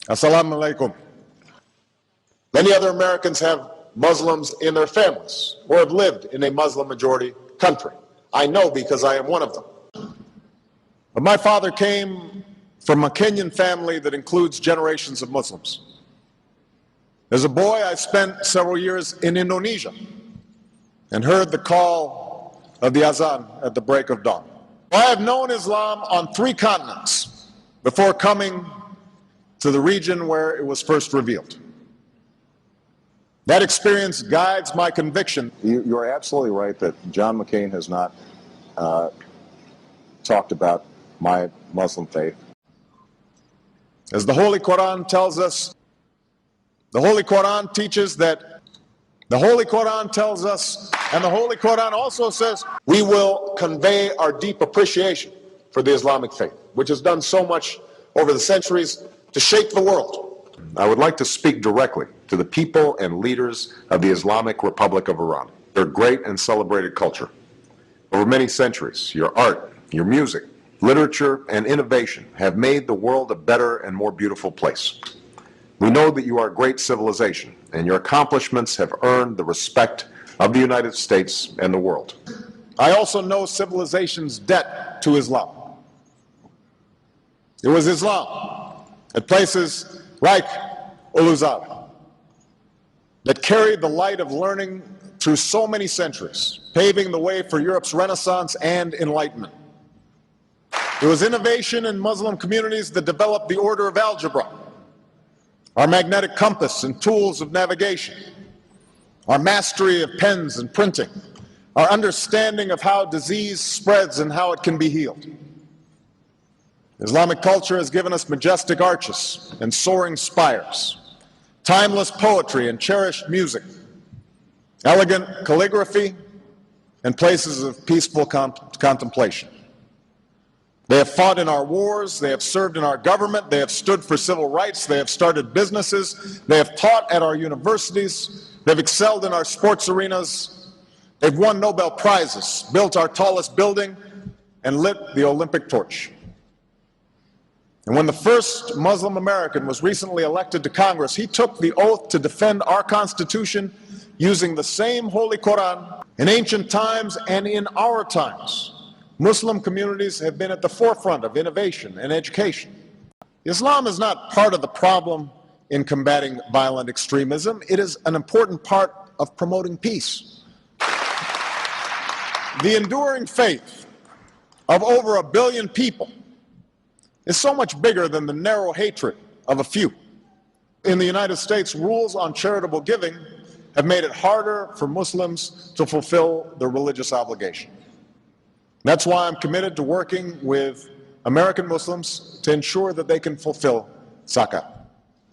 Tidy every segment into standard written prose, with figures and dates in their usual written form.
Assalamu alaikum. Many other Americans have Muslims in their families or have lived in a Muslim-majority country. I know because I am one of them. But my father came from a Kenyan family that includes generations of Muslims. As a boy, I spent several years in Indonesia and heard the call of the azan at the break of dawn. I have known Islam on 3 continents before coming to the region where it was first revealed. That experience guides my conviction. You're absolutely right that John McCain has not talked about my Muslim faith. As the Holy Quran tells us, the Holy Quran teaches that, the Holy Quran tells us, and the Holy Quran also says, we will convey our deep appreciation for the Islamic faith, which has done so much over the centuries to shape the world. I would like to speak directly to the people and leaders of the Islamic Republic of Iran. Their great and celebrated culture. Over many centuries, your art, your music, literature, and innovation have made the world a better and more beautiful place. We know that you are a great civilization, and your accomplishments have earned the respect of the United States and the world. I also know civilization's debt to Islam. It was Islam at places like Uluzar that carried the light of learning through so many centuries, paving the way for Europe's Renaissance and Enlightenment. It was innovation in Muslim communities that developed the order of algebra, our magnetic compass and tools of navigation, our mastery of pens and printing, our understanding of how disease spreads and how it can be healed. Islamic culture has given us majestic arches and soaring spires, timeless poetry and cherished music, elegant calligraphy, and places of peaceful contemplation. They have fought in our wars, they have served in our government, they have stood for civil rights, they have started businesses, they have taught at our universities, they've excelled in our sports arenas, they've won Nobel Prizes, built our tallest building, and lit the Olympic torch. And when the first Muslim American was recently elected to Congress, he took the oath to defend our Constitution using the same Holy Quran. In ancient times and in our times, Muslim communities have been at the forefront of innovation and education. Islam is not part of the problem in combating violent extremism. It is an important part of promoting peace. The enduring faith of over 1 billion people is so much bigger than the narrow hatred of a few. In the United States, rules on charitable giving have made it harder for Muslims to fulfill their religious obligation. That's why I'm committed to working with American Muslims to ensure that they can fulfill zakat.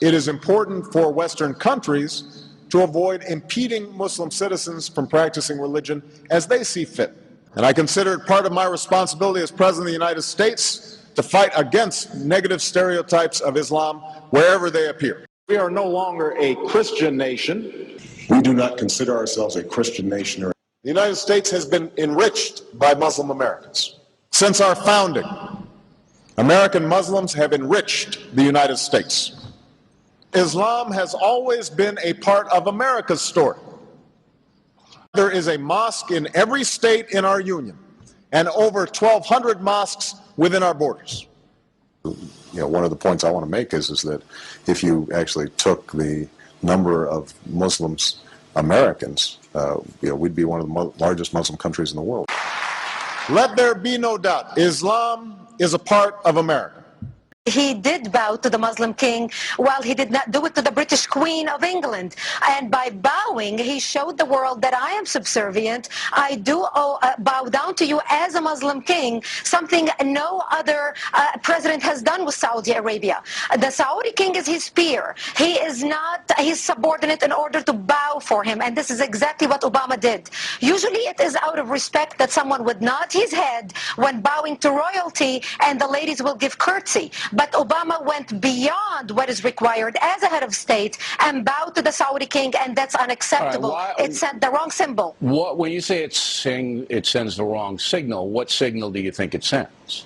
It is important for Western countries to avoid impeding Muslim citizens from practicing religion as they see fit. And I consider it part of my responsibility as President of the United States to fight against negative stereotypes of Islam wherever they appear. We are no longer a Christian nation. We do not consider ourselves a Christian nation. The United States has been enriched by Muslim Americans. Since our founding, American Muslims have enriched the United States. Islam has always been a part of America's story. There is a mosque in every state in our union and over 1,200 mosques within our borders. One of the points I want to make is that if you actually took the number of Muslims Americans, we'd be one of the largest Muslim countries in the world. Let there be no doubt, Islam is a part of America. He did bow to the Muslim king, while he did not do it to the British Queen of England. And by bowing, he showed the world that I am subservient. I do bow down to you as a Muslim king, something no other president has done with Saudi Arabia. The Saudi king is his peer. He is not his subordinate in order to bow for him. And this is exactly what Obama did. Usually it is out of respect that someone would nod his head when bowing to royalty, and the ladies will give curtsy. But Obama went beyond what is required as a head of state and bowed to the Saudi king, and that's unacceptable. Right, it sent the wrong symbol. When you say it sends the wrong signal, what signal do you think it sends?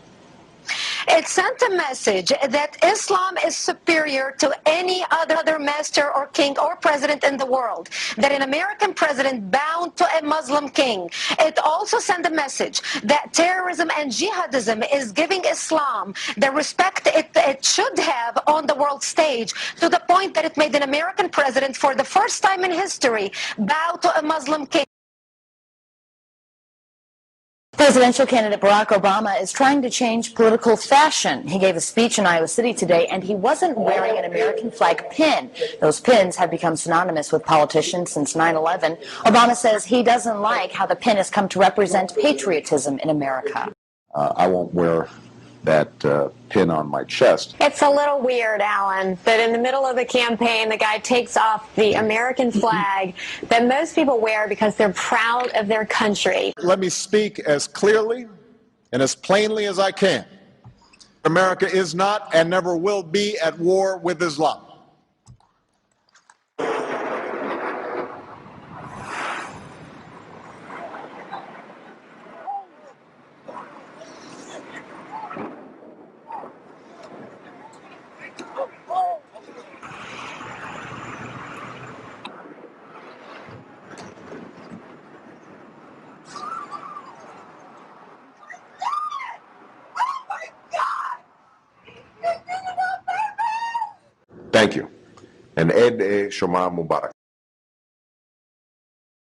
It sent a message that Islam is superior to any other master or king or president in the world, that an American president bowed to a Muslim king. It also sent a message that terrorism and jihadism is giving Islam the respect it should have on the world stage, to the point that it made an American president, for the first time in history, bow to a Muslim king. Presidential candidate Barack Obama is trying to change political fashion. He gave a speech in Iowa City today, and he wasn't wearing an American flag pin. Those pins have become synonymous with politicians since 9/11. Obama says he doesn't like how the pin has come to represent patriotism in America. I won't wear that pin on my chest. It's a little weird, Alan, that in the middle of the campaign, the guy takes off the American flag that most people wear because they're proud of their country. Let me speak as clearly and as plainly as I can. America is not and never will be at war with Islam. Thank you. And Eid Shoma Mubarak.